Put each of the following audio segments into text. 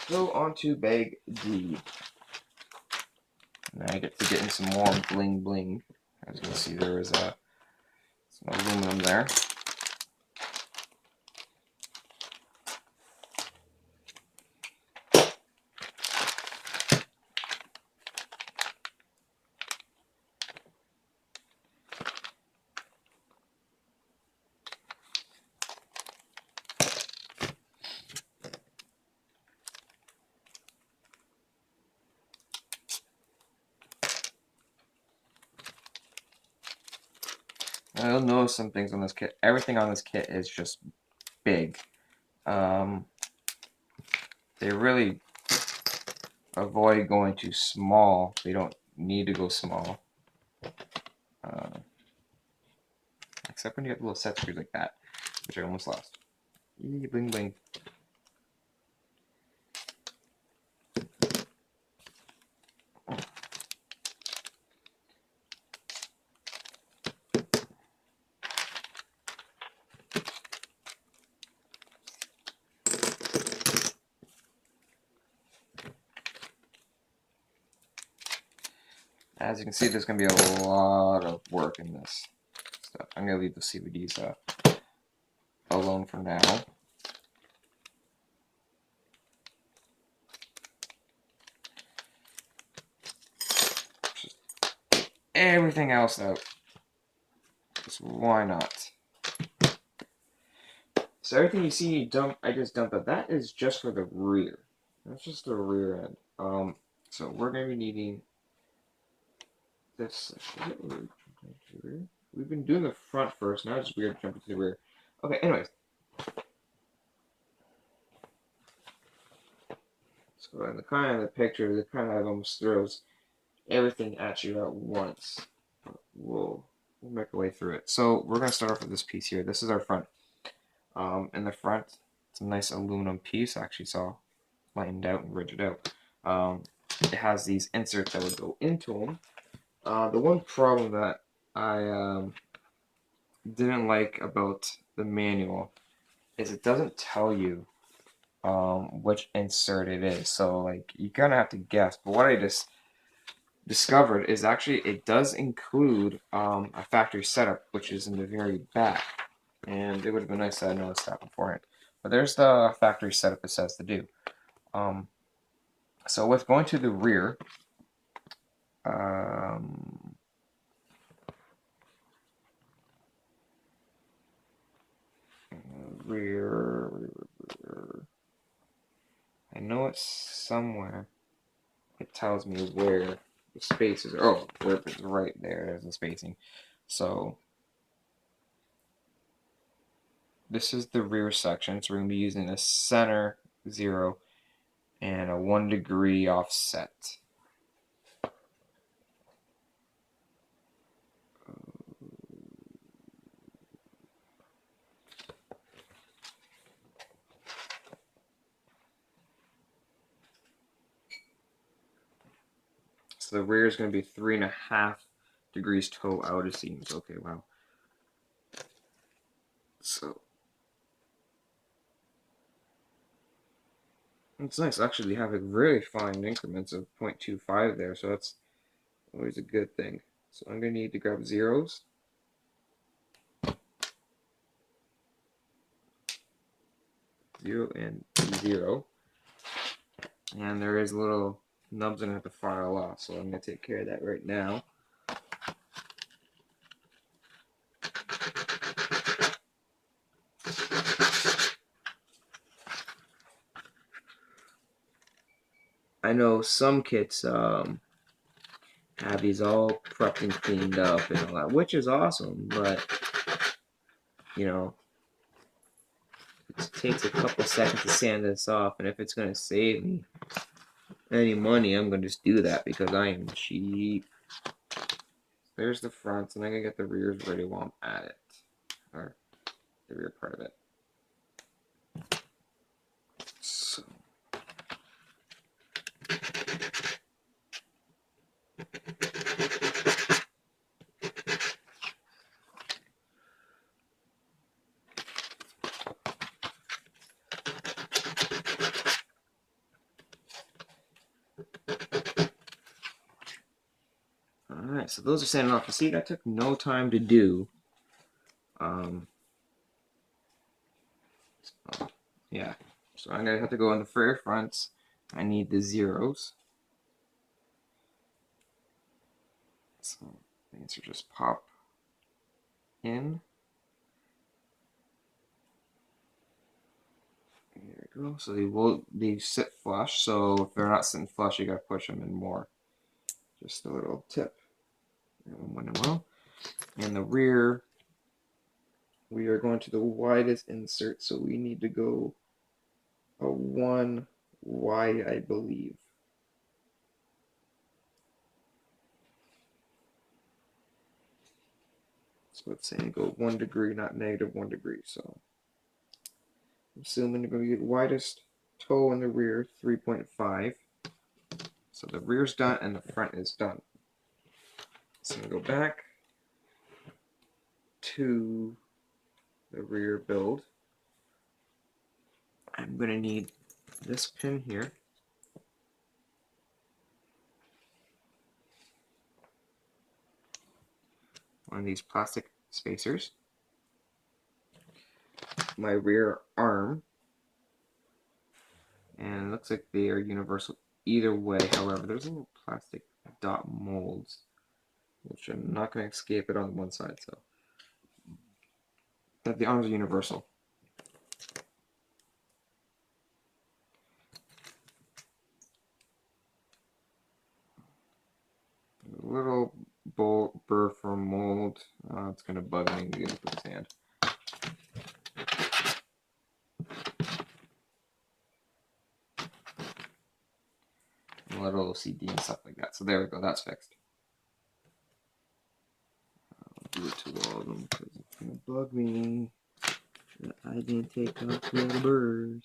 Go on to bag D. Now I get to get in some more bling bling. As you can see, there is some aluminum there. You'll notice some things on this kit. Everything on this kit is just big. They really avoid going too small. They don't need to go small. Except when you get little set screws like that, which I almost lost. Eee, bling bling. As you can see, there's going to be a lot of work in this stuff. I'm going to leave the CVDs alone for now. Just everything else out. Just why not? So everything you see, I just dumped out. That is just for the rear. That's just the rear end. So we're going to be needing this. We've been doing the front first. Now it's just weird jumping to the rear. Okay. Anyways. So in the picture, it kind of almost throws everything at you at once. We'll make our way through it. So we're going to start off with this piece here. This is our front. In the front, it's a nice aluminum piece. I actually saw lightened out and rigid out. It has these inserts that would go into them. The one problem that I didn't like about the manual is it doesn't tell you which insert it is. So like you kind of have to guess. But what I just discovered is actually it does include a factory setup, which is in the very back. And it would have been nice to have noticed that beforehand. But there's the factory setup it says to do. So with going to the rear, rear. I know it's somewhere. It tells me where the spaces are. Oh, it's right there. There's the spacing. So this is the rear section. So we're going to be using a center 0 and a 1 degree offset. So the rear is going to be 3.5 degrees toe out, it seems. Okay, wow. So it's nice. Actually, they have really fine increments of 0.25 there, so that's always a good thing. So I'm going to need to grab zeros. Zero and 0. And there is little nubs I'm going to have to file off, so I'm going to take care of that right now. I know some kits have these all prepped and cleaned up and all that, which is awesome, but you know, it takes a couple seconds to sand this off, and if it's going to save me any money, I'm going to just do that because I am cheap. There's the front, and I'm going to get the rears ready while I'm at it, or the rear part of it. So. Alright, so those are sanding off. You see, that took no time to do. So, yeah. So I'm going to have to go on the very fronts. I need the zeros. So these are just pop in. There we go. So they sit flush. So if they're not sitting flush, you got to push them in more. Just a little tip. Well. And the rear, we are going to the widest insert, so we need to go a 1 wide, I believe. So it's saying go 1 degree, not -1 degree. So I'm assuming you're going to get the widest toe in the rear, 3.5. So the rear's done and the front is done. So I'm going to go back to the rear build. I'm going to need this pin here. One of these plastic spacers. My rear arm. And it looks like they are universal either way. However, there's little plastic dot molds, which I'm not going to escape it on one side. So but the arms are universal. A little bolt burr from mold. It's going to bug me to get it with his hand. A little OCD and stuff like that. So there we go. That's fixed. I'll do it to all of them because it's going to bug me that I didn't take off the other burrs.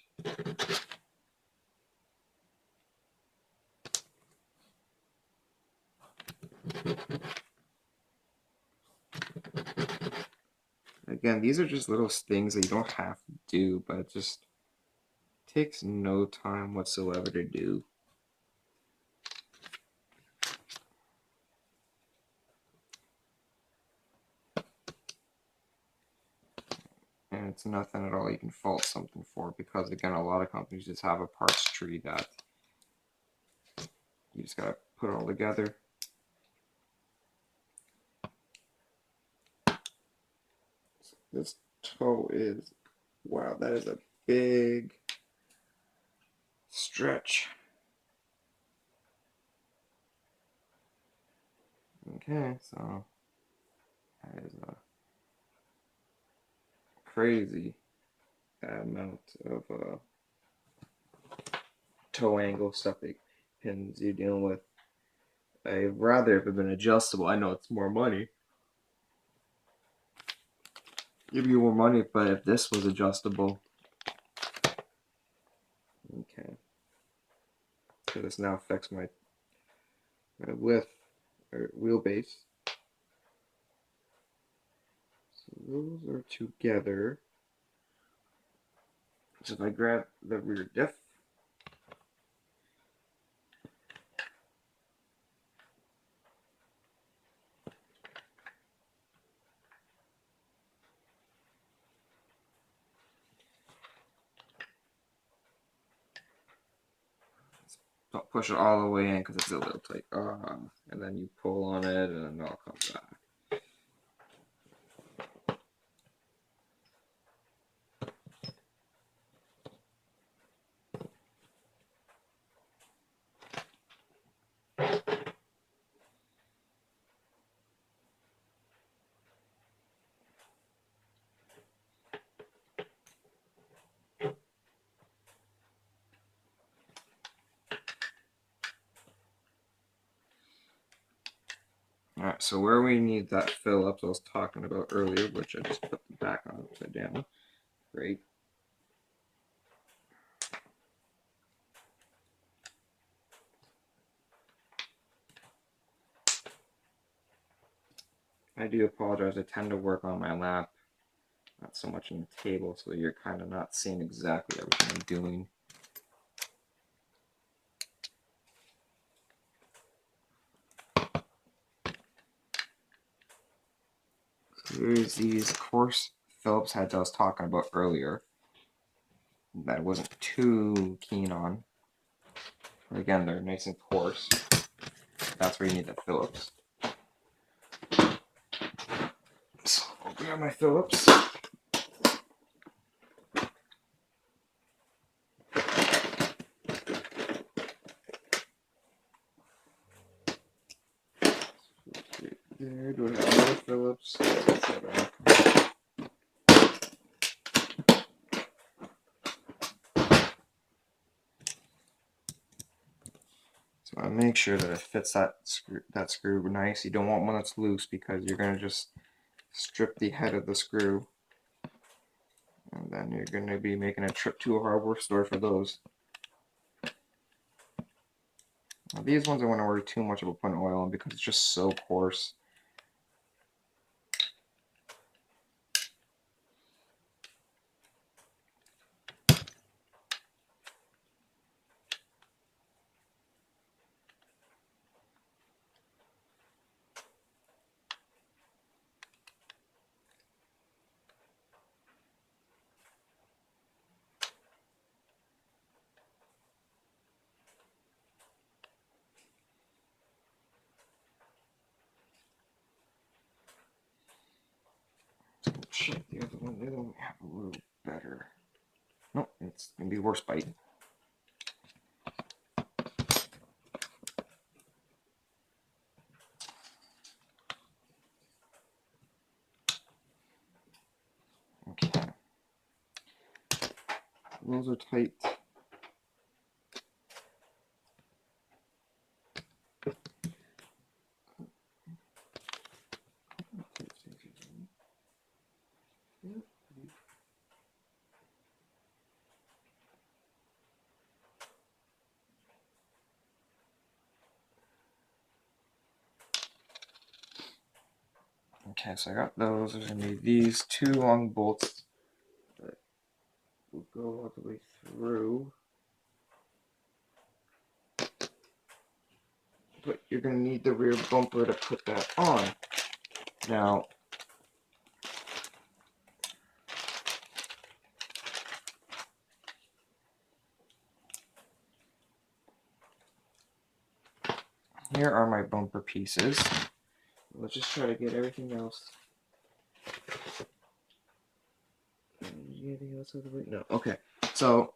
Again, these are just little things that you don't have to do, but it just takes no time whatsoever to do. And it's nothing at all you can fault something for, because again, a lot of companies just have a parts tree that you just gotta put it all together. This toe is, wow, that is a big stretch. Okay, so that is a crazy amount of toe angle stuff that pins you're dealing with. I'd rather if it had been adjustable. I know it's more money. Give you more money, but if this was adjustable, okay. So this now affects my width or wheelbase. So those are together. So if I grab the rear diff, don't push it all the way in because it's a little tight. And then you pull on it and then it all comes back. Alright, so where we need that fill up I was talking about earlier, which I just put the back on upside down. Great. I do apologize, I tend to work on my lap, not so much on the table, so you're kind of not seeing exactly everything I'm doing. Here's these coarse Phillips heads I was talking about earlier that I wasn't too keen on. But again, they're nice and coarse. That's where you need the Phillips. So I'll grab my Phillips. There, do I have another Phillips? So I make sure that it fits that screw nice. You don't want one that's loose because you're gonna just strip the head of the screw, and then you're gonna be making a trip to a hardware store for those. Now, these ones I wouldn't worry too much about putting oil on because it's just so coarse. Check the other one. The other one we have a little better. Nope, it's gonna be worse bite. Okay. Those are tight. Okay, so I got those. There's gonna be these two long bolts that will go all the way through. But you're gonna need the rear bumper to put that on. Now, here are my bumper pieces. Let's just try to get everything else. Anything else out of the way? No. Okay. So,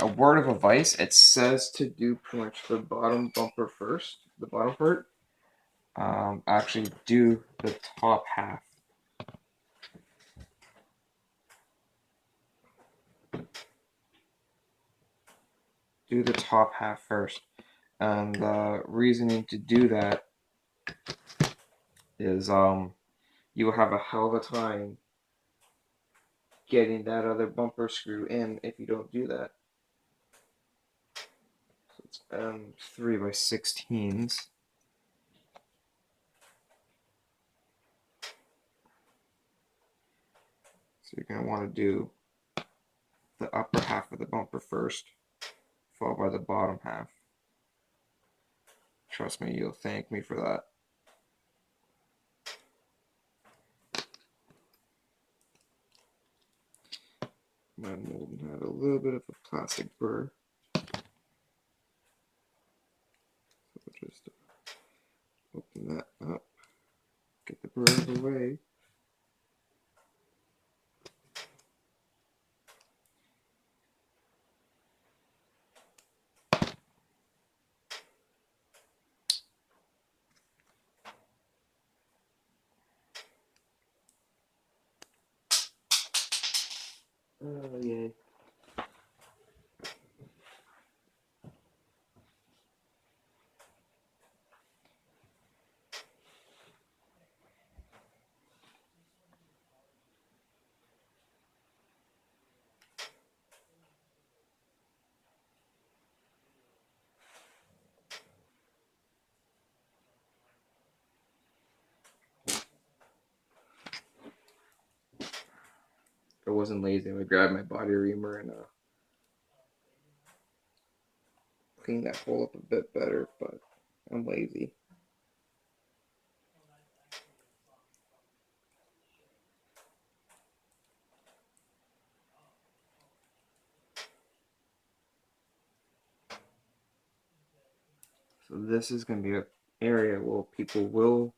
a word of advice: it says to do pretty much the bottom bumper first, the bottom part. Actually, do the top half. Do the top half first. And the reasoning to do that is you will have a hell of a time getting that other bumper screw in if you don't do that. So it's 3x16s. So you're going to want to do the upper half of the bumper first, followed by the bottom half. Trust me, you'll thank me for that. My mold had a little bit of a plastic burr. So just open that up, get the burr out of the way. Oh, yay. If I wasn't lazy, I would grab my body reamer and clean that hole up a bit better, but I'm lazy. So this is going to be an area where people will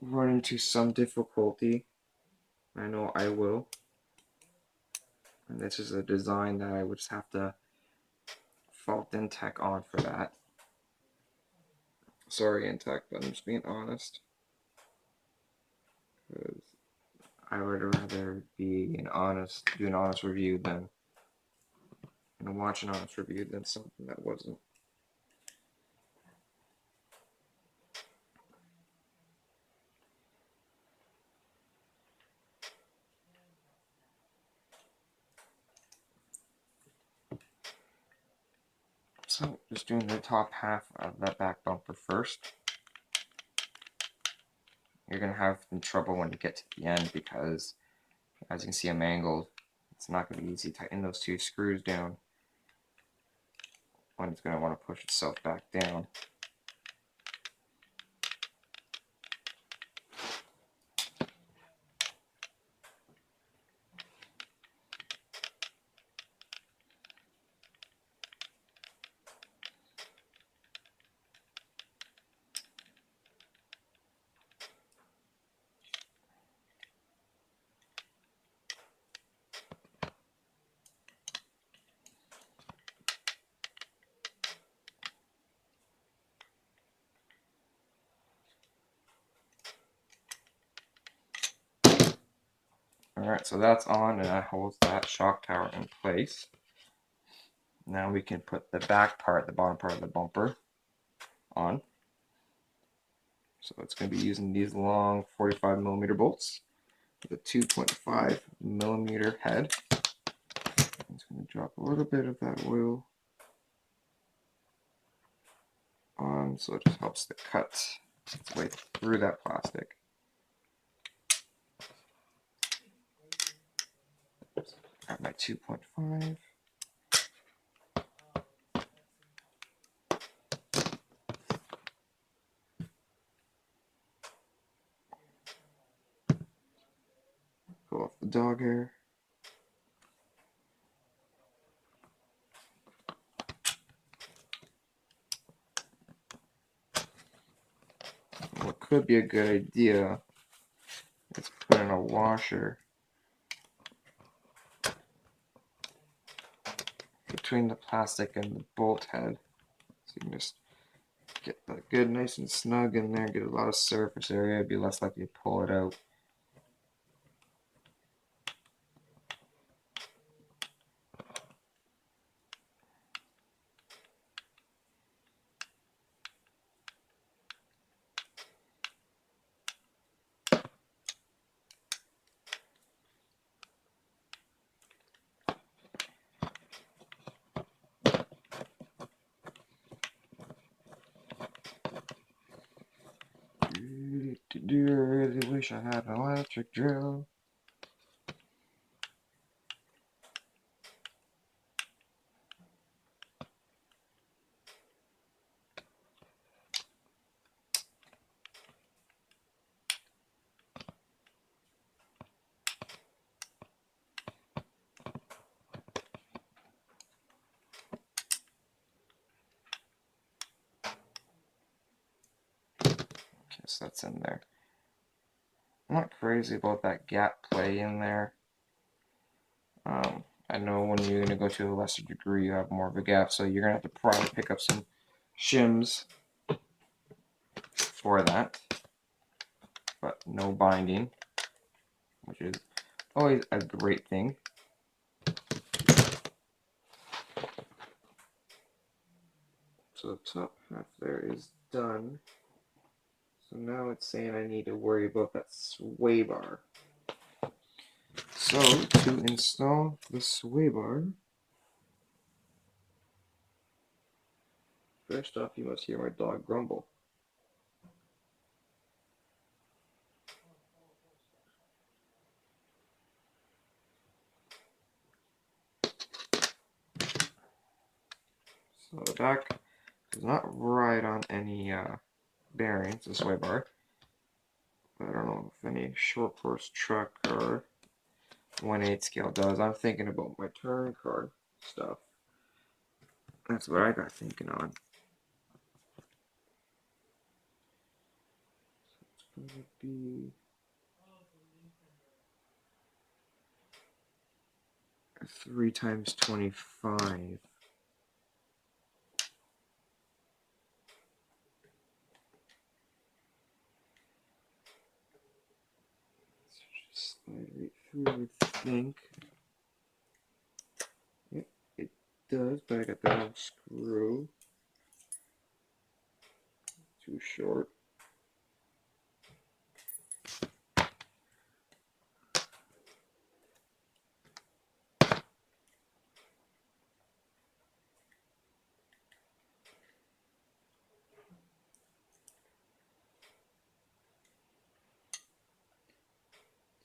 run into some difficulty. I know I will. And this is a design that I would just have to fault Intech on for that. Sorry, Intech, but I'm just being honest. Because I would rather be do an honest review than watch an honest review than something that wasn't. So just doing the top half of that back bumper first. You're going to have some trouble when you get to the end because, as you can see, I'm angled. It's not going to be easy to tighten those two screws down when it's going to want to push itself back down. Alright, so that's on and that holds that shock tower in place. Now we can put the back part, the bottom part of the bumper on. So it's going to be using these long 45mm bolts with a 2.5mm head. I'm just going to drop a little bit of that oil on so it just helps to cut its way through that plastic. Grab my 2.5. Pull off the dog hair. What could be a good idea is put in a washer between the plastic and the bolt head. So you can just get that good nice and snug in there, get a lot of surface area, be less likely to pull it out. I really wish I had an electric drill. Okay, so that's in there. I'm not crazy about that gap play in there. I know when you're going to go to a lesser degree, you have more of a gap, so you're going to have to probably pick up some shims for that. But no binding, which is always a great thing. So the top half there is done. So now it's saying I need to worry about that sway bar. So to install the sway bar, first off you must hear my dog grumble. So the back does not ride on any bearings, the sway bar. I don't know if any short course truck or 1/8 scale does. I'm thinking about my turn card stuff. That's what I got thinking on. going to be 3 times 25. Just slide right through, I think. Yep, it does, but I got the wrong screw. Too short.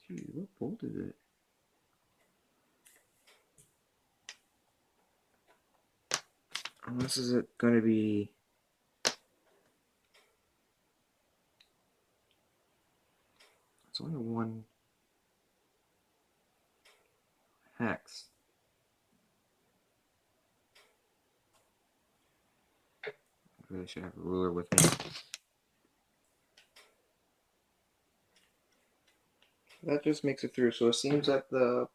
Gee, what bolt is it? Unless is it going to be... It's only one hex. I really should have a ruler with me. That just makes it through. So it seems that the...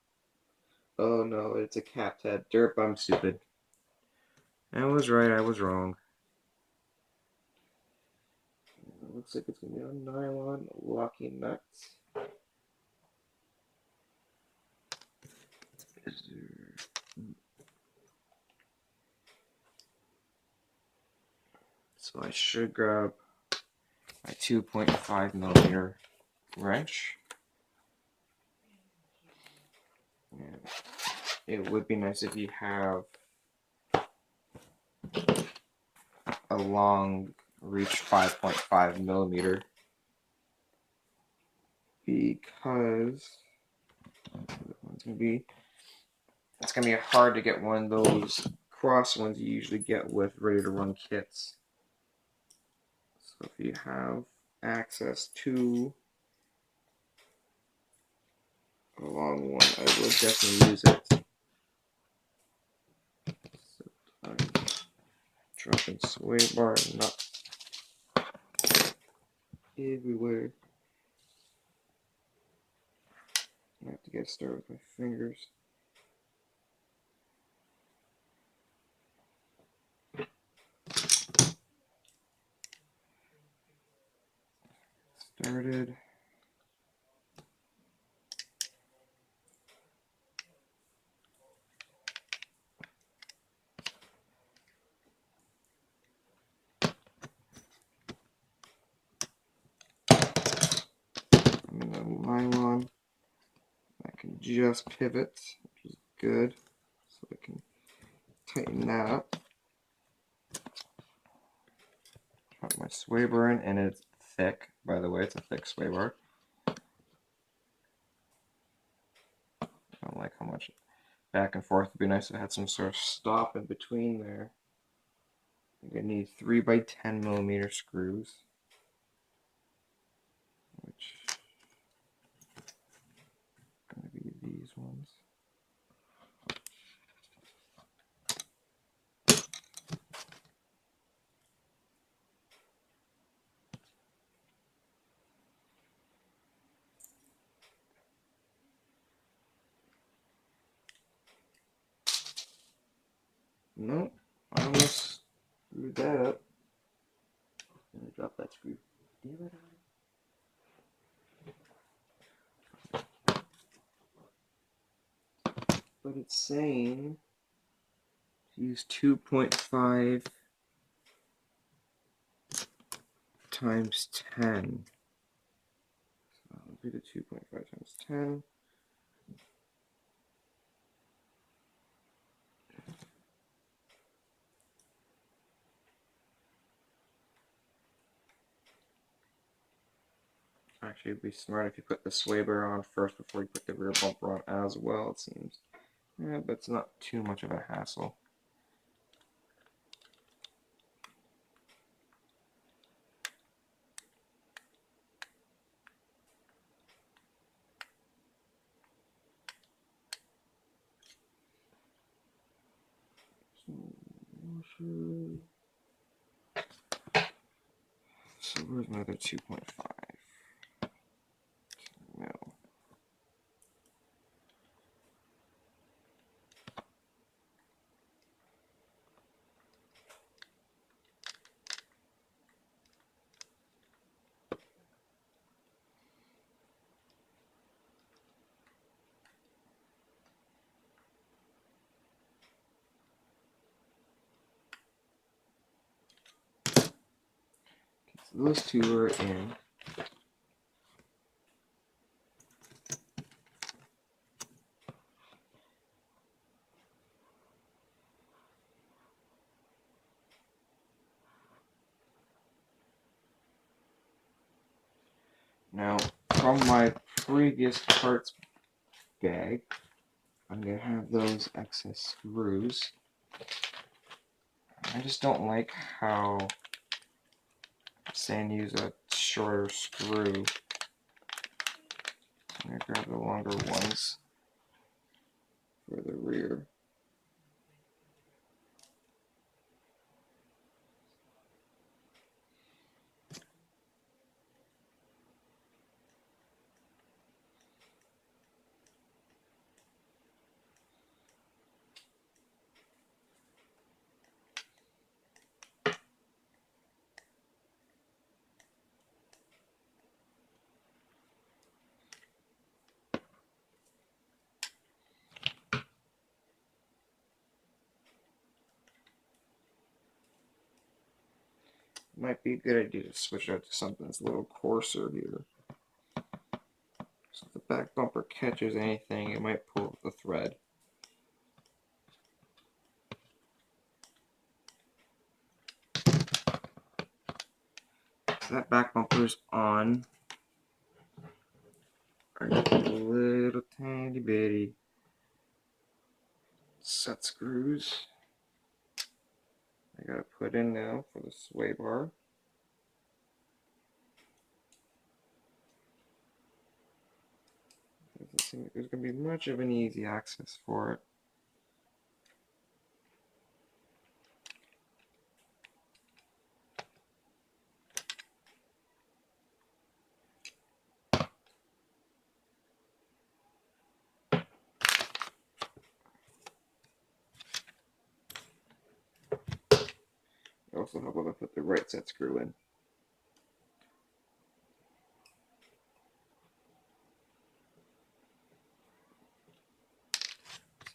Oh no, it's a capped head. Derp, I'm stupid. I was right, I was wrong. It looks like it's going to be on nylon locking nuts. Is there... So I should grab my 2.5 millimeter wrench. And it would be nice if you have a long reach 5.5 millimeter, because it's gonna be hard to get one of those cross ones you usually get with ready to run kits. So if you have access to a long one, I would definitely use it. So I'm dropping sway bar nuts everywhere. I have to get started with my fingers. Started. I'm in the nylon. I can just pivot, which is good. So I can tighten that up. Put my sway bar in, and it's thick, by the way. It's a thick sway bar. I don't like how much back and forth. It'd be nice if I had some sort of stop in between there. I think I need 3 by 10 millimeter screws, which are going to be these ones. Nope, I almost screwed that up. I'm going to drop that screw. Damn it. But it's saying to use 2.5 times 10. So I'll do the 2.5 times 10. Actually, it'd be smart if you put the sway bar on first before you put the rear bumper on as well, it seems. Yeah, but it's not too much of a hassle. So where's my other 2.5? those two are in. Now, from my previous parts bag, I'm going to have those excess screws. I just don't like how I'm saying use a shorter screw. I'm going to grab the longer ones for the rear. Might be a good idea to switch out to something that's a little coarser here. So if the back bumper catches anything, it might pull the thread. So that back bumper's on. I got a little tiny bitty set screws I gotta put in now for the sway bar. Doesn't seem like there's gonna be much of an easy access for it. Also help if I put the right set screw in.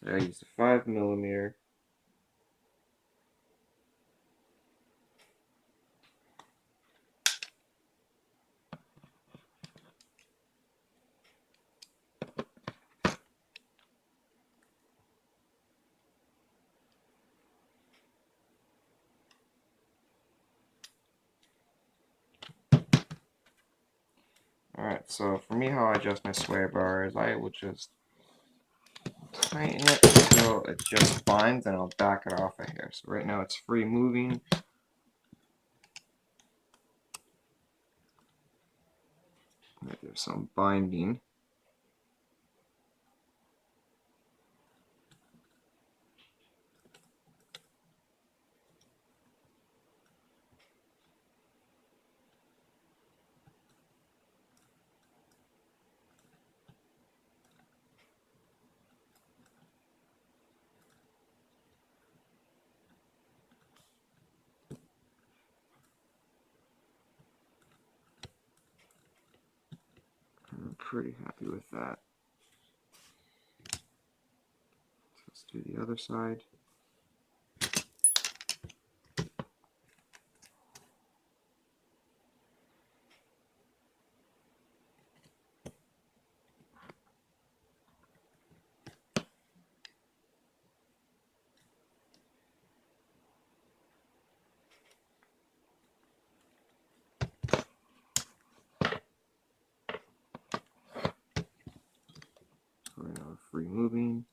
So I used a 5mm. Alright, so for me how I adjust my sway bar is I will just tighten it until it just binds and I'll back it off of here. So right now it's free moving. There's some binding. I'm pretty happy with that. So let's do the other side. So right now free moving.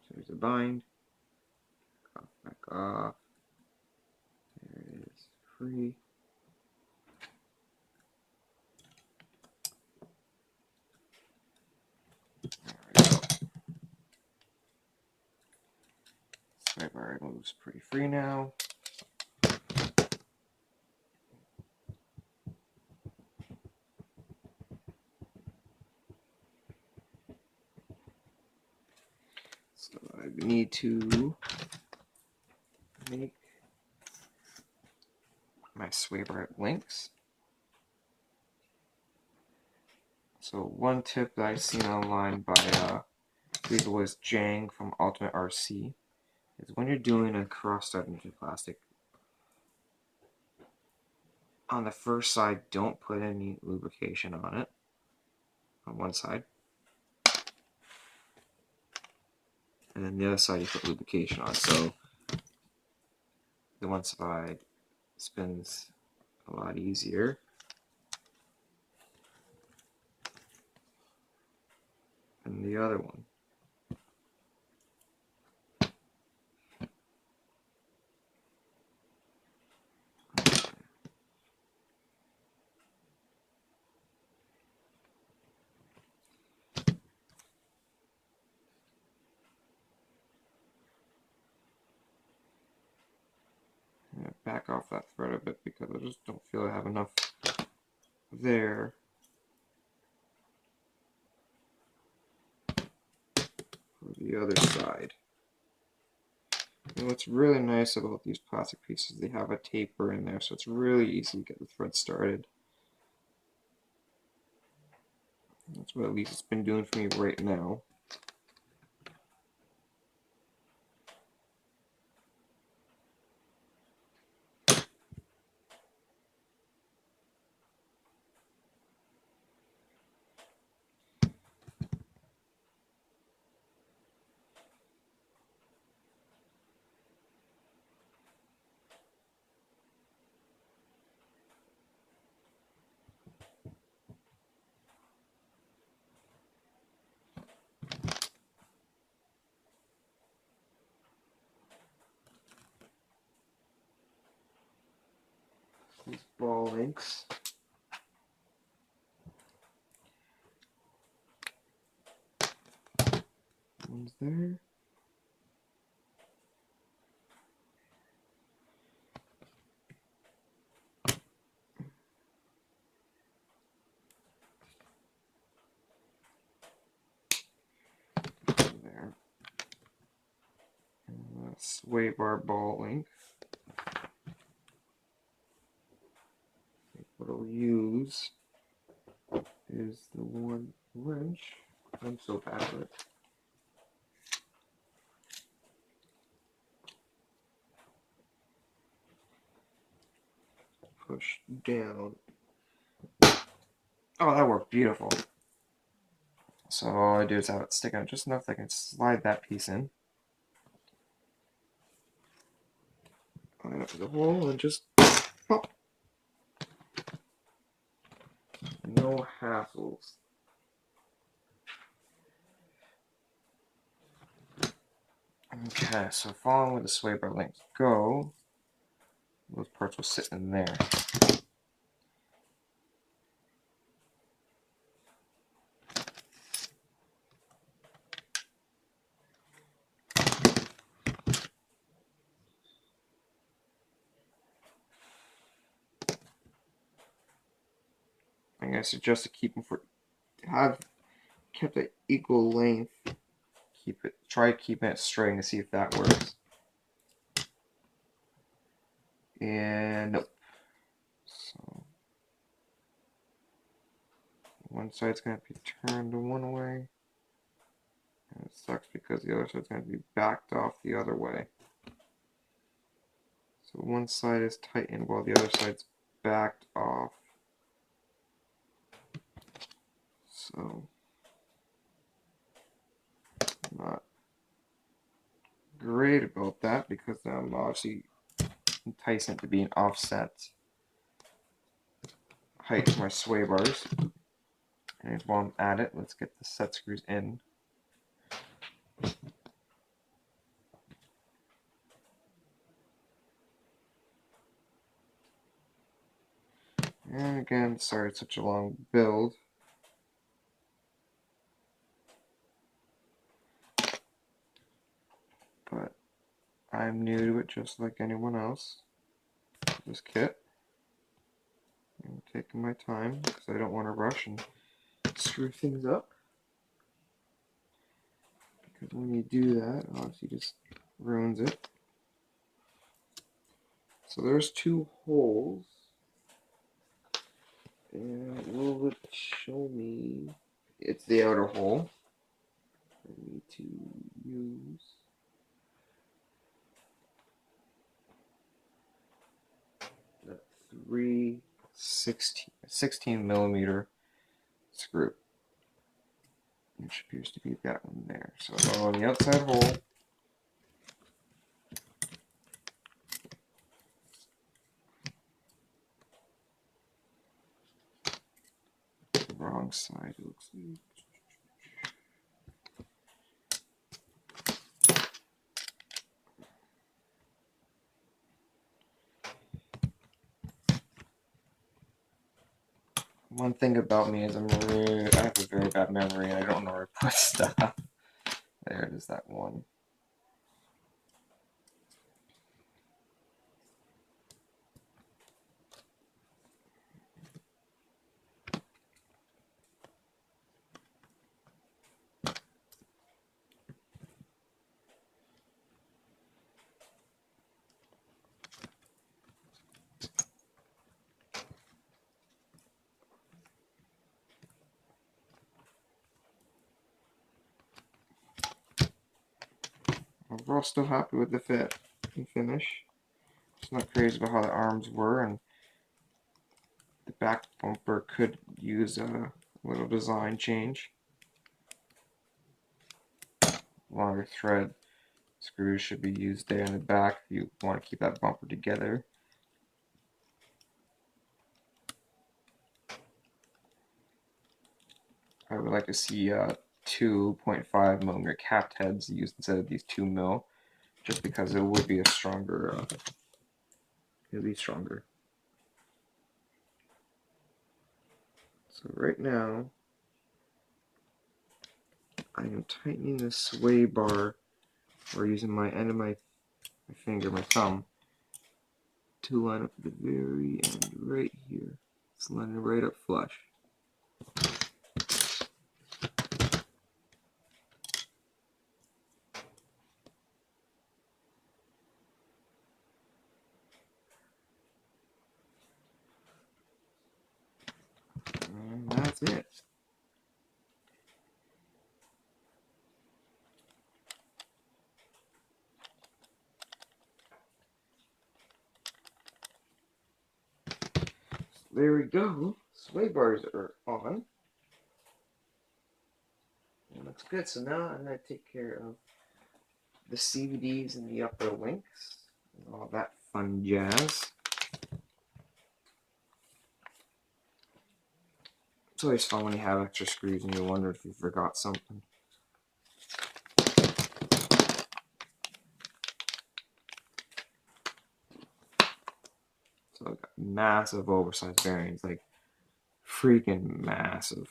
So there's a bind. Back off. There it is. Free. There we go. Sway bar moves pretty free now. need to make my sway bar links. So one tip that I've seen online by I believe it was Jang from Ultimate RC is when you're doing a cross-stud into plastic, on the first side, don't put any lubrication on it, on one side. And then the other side you put lubrication on. So the one side spins a lot easier. And the other one. Back off that thread a bit because I just don't feel I have enough there for the other side. And what's really nice about these plastic pieces, they have a taper in there, so it's really easy to get the thread started. That's what at least it's been doing for me right now. These ball links. One's there. There. And the sway bar ball link. What I'll use is the one wrench. I'm so bad at it. Push down. Oh, that worked beautiful. So all I do is have it stick out just enough that I can slide that piece in. Line up the hole and just pop. No hassles. Okay, so following where the sway bar links go, those parts will sit in there. I suggest to keep them kept at equal length. Try keeping it straight to see if that works. And nope. So one side's gonna be turned one way, and it sucks because the other side's gonna be backed off the other way. So one side is tightened while the other side's backed off. So I'm not great about that because I'm obviously enticing it to be an offset height for my sway bars. And while I'm at it, let's get the set screws in. And again, sorry it's such a long build. But I'm new to it just like anyone else. This kit. I'm taking my time because I don't want to rush and screw things up. because when you do that, it obviously just ruins it. So there's 2 holes, and will it show me? It's the outer hole. I need to use that 16 millimeter screw, which appears to be that one there. So I'll go on the outside hole. Wrong side, it looks like. One thing about me is I have a very bad memory and I don't know where to put stuff. There it is, that one. Overall, still happy with the fit and finish. Just not crazy about how the arms were, and the back bumper could use a little design change. Longer thread screws should be used there in the back if you want to keep that bumper together. I would like to see 2.5 millimeter capped heads used instead of these 2 mil, just because it would be a stronger. It would be stronger. So right now, I am tightening the sway bar, or using my end of my finger, my thumb, to line up the very end right here. It's lining right up flush. And that's it. There we go. Sway bars are on. It looks good. So now I'm going to take care of the CVDs and the upper links and all that fun jazz. It's always fun when you have extra screws and you wonder if you forgot something. So I've got massive oversized bearings, like freaking massive.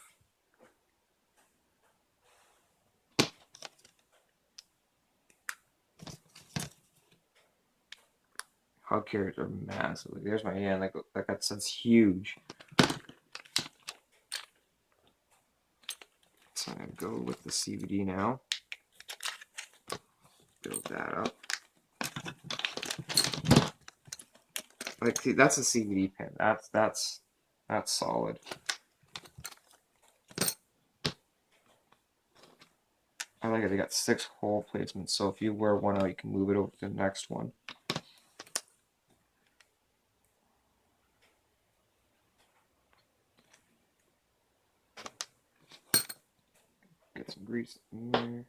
Hug carriers are massive. Like, there's my hand, like that's huge. So I'm gonna go with the CVD now. Build that up. Like, see, that's a CVD pin. That's solid. I like it. They got 6 hole placements, so if you wear one out, you can move it over to the next one. Get some grease in there.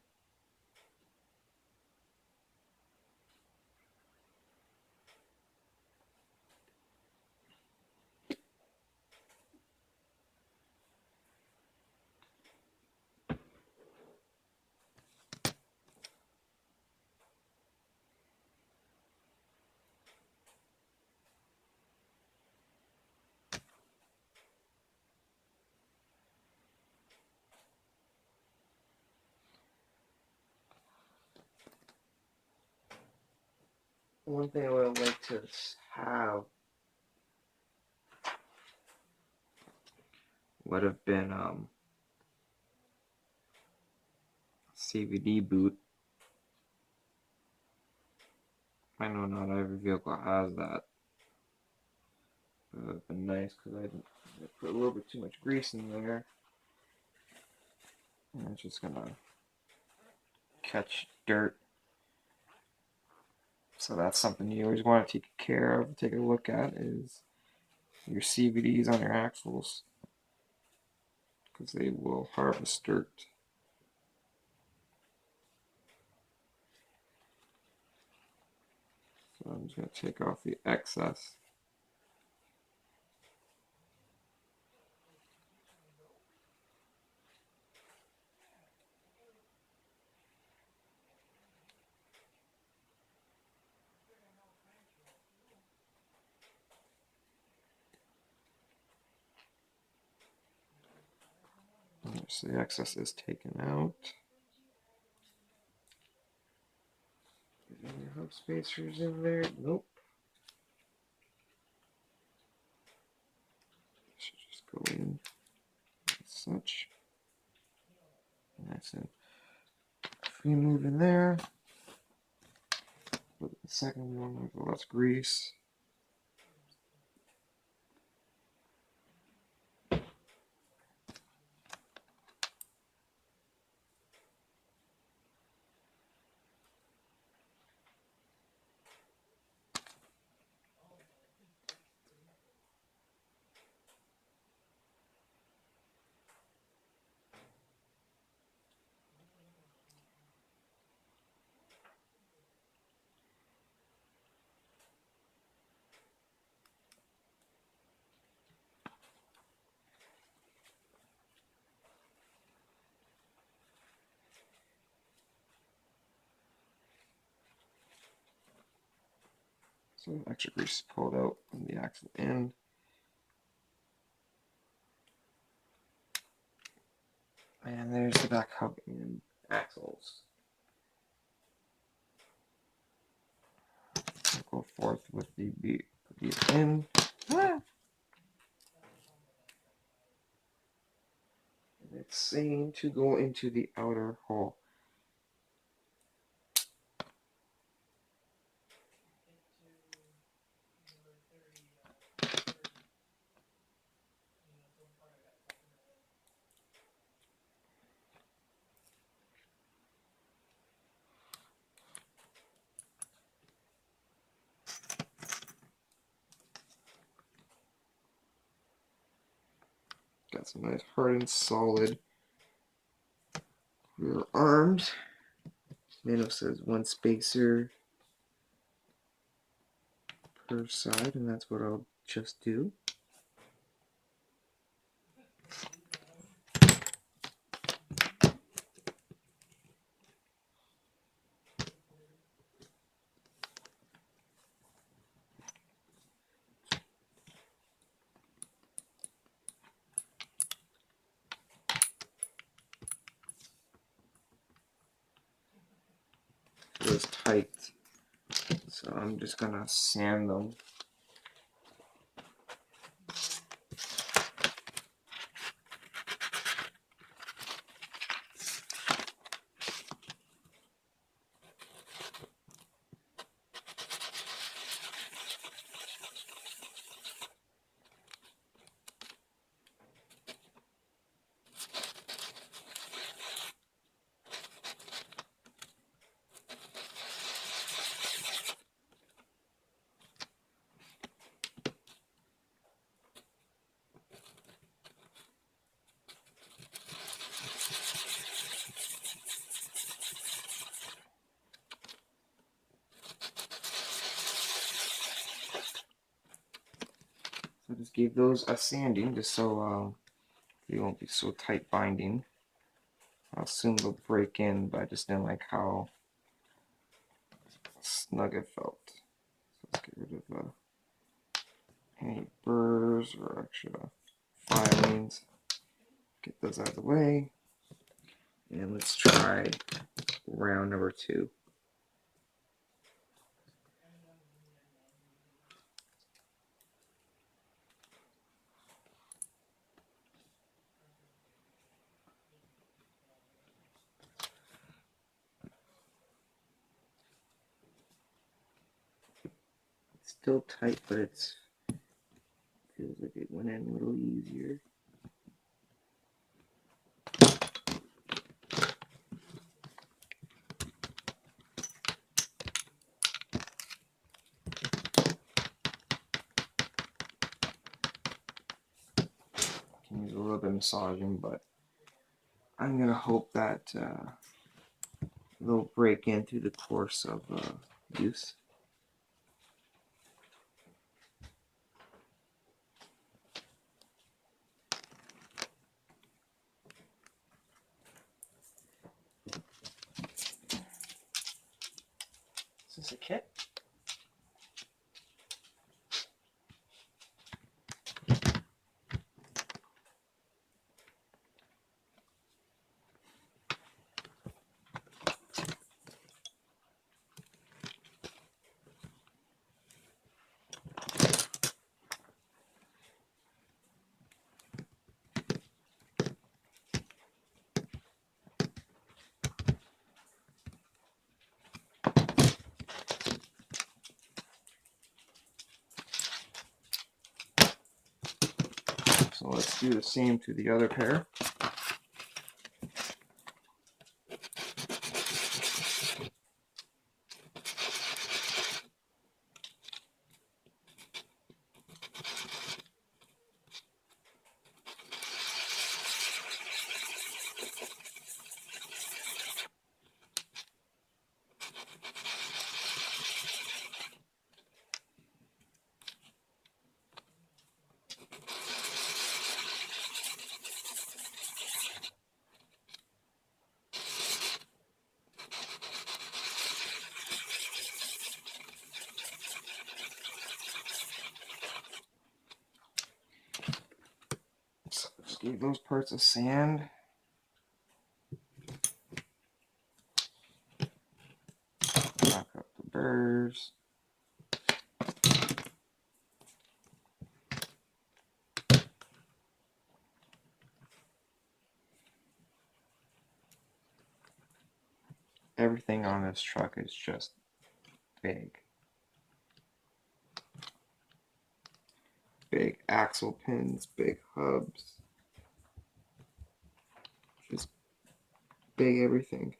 One thing I would like to have would have been CVD boot. I know not every vehicle has that. But it would have been nice because I put a little bit too much grease in there. And it's just gonna catch dirt. So that's something you always want to take care of, take a look at, is your CVDs on your axles, because they will harvest dirt. So I'm just going to take off the excess. So the excess is taken out. Any hub spacers in there? Nope. Should just go in as such. Nice and free move in there. Put the second one with less grease. So extra grease is pulled out from the axle end. And there's the back hub and axles. I'll go forth with the in. Ah! And it's saying to go into the outer hole. Got some nice hardened solid rear arms. Manual says 1 spacer per side, and that's what I'll just do. It was tight, so I'm just gonna sand them. So I just gave those a sanding just so they won't be so tight binding. I'll assume they'll break in, but I just didn't like how snug it felt. So let's get rid of any burrs or extra filings. Get those out of the way. And let's try round number 2. still tight, but it feels like it went in a little easier. Can use a little bit of massaging, but I'm gonna hope that they'll break in through the course of use. Is this a kit? So let's do the same to the other pair. So just give those parts of sand. Knock up the burrs. Everything on this truck is just big. Big axle pins, big hubs. Just big everything.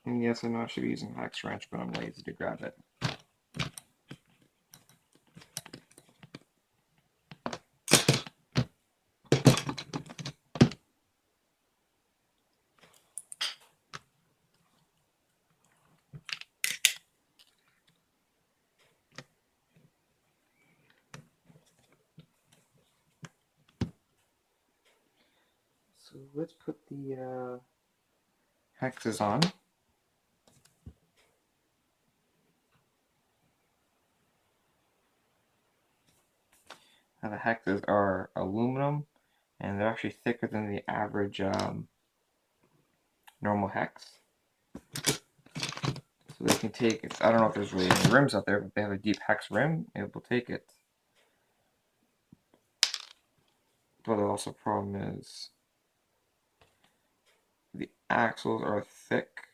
And yes, I know I should be using a hex wrench, but I'm lazy to grab it. So let's put the hexes on. Now the hexes are aluminum, and they're actually thicker than the average normal hex. So they can take it. I don't know if there's really any rims out there, but if they have a deep hex rim, it will take it. But also the problem is the axles are thick,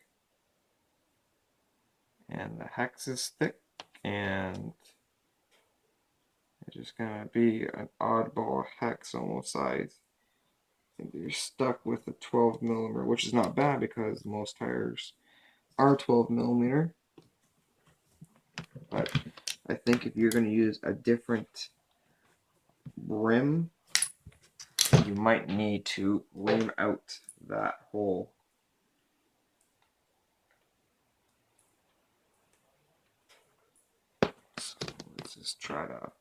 and the hex is thick, and it's just gonna be an oddball hex almost size. I think you're stuck with a 12 millimeter, which is not bad because most tires are 12 millimeter. But I think if you're going to use a different rim, you might need to rim out that hole. So let's just try to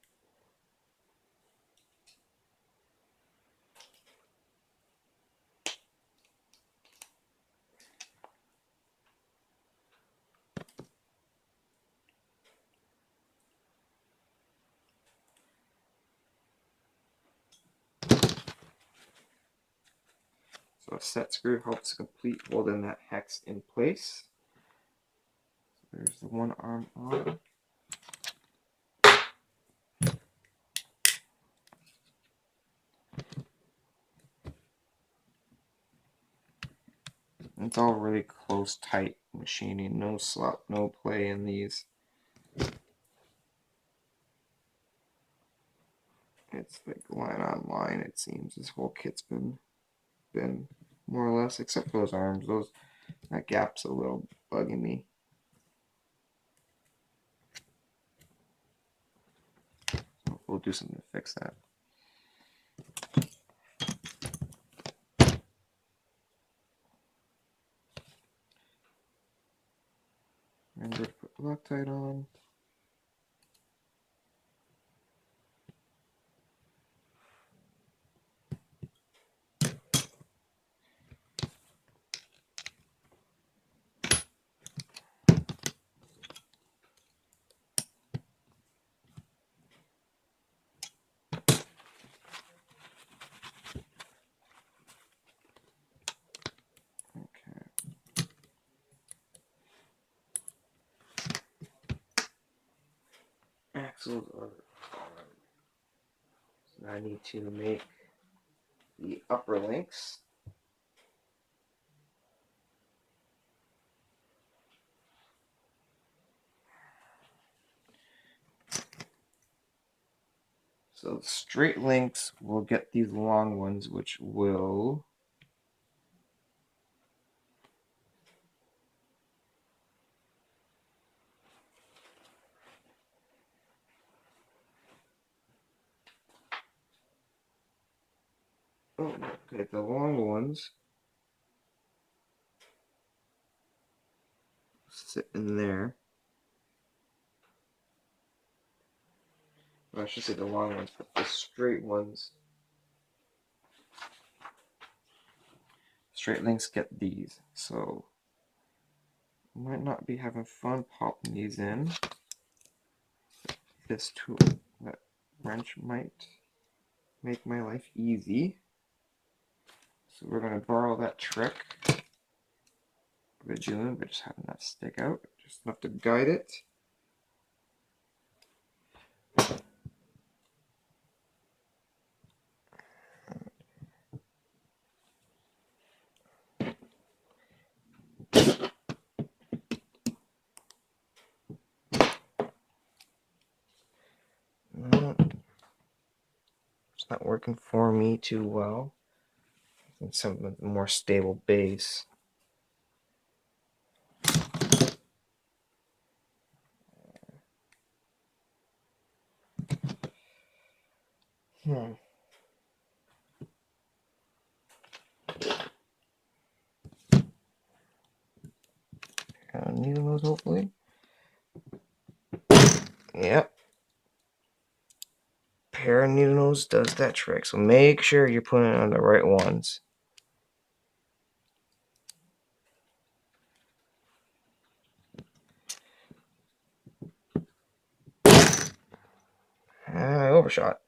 So a set screw helps complete holding that hex in place. So there's the one arm on. It's all really close, tight machining. No slop, no play in these. It's like line on line, it seems. This whole kit's been more or less, except for those arms. That gap's a little bugging me. So we'll do something to fix that. Remember to put Loctite on. Axles are on. So now I need to make the upper links. So the straight links will get these long ones, which will okay, the long ones sit in there. Well, I should say the long ones, but the straight ones, straight links get these. So I might not be having fun popping these in. This tool, that wrench might make my life easy. So we're going to borrow that trick we're doing, but just having that stick out, just enough to guide it. It's not working for me too well. I need something with a more stable base. Needle nose, hopefully. Yep. Pair of needle nose does that trick. So make sure you're putting it on the right ones. I overshot.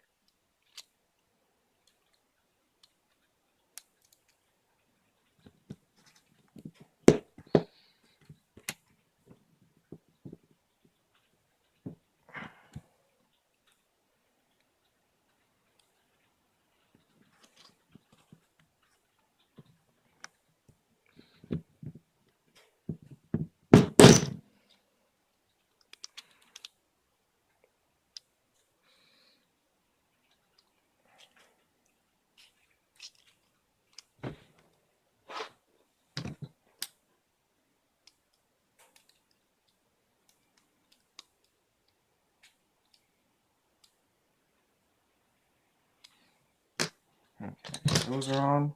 Okay, those are on.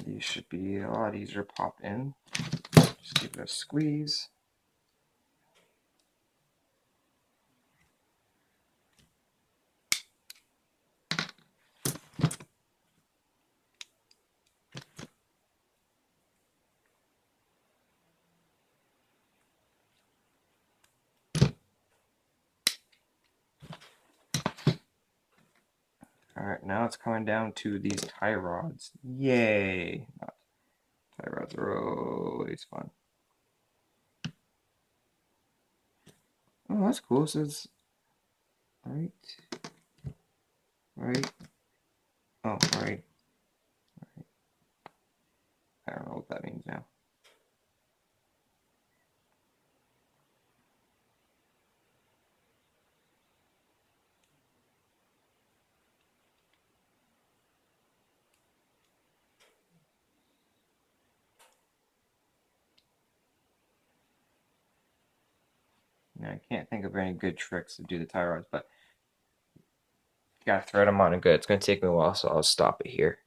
These should be a lot easier to pop in. Just give it a squeeze. Alright, now it's coming down to these tie rods. Yay! Tie rods are always fun. Oh, that's cool. It says right, right. Oh, right. I don't know what that means now. Now, I can't think of any good tricks to do the tie rods, but you gotta thread them on and good. It's gonna take me a while, so I'll stop it here.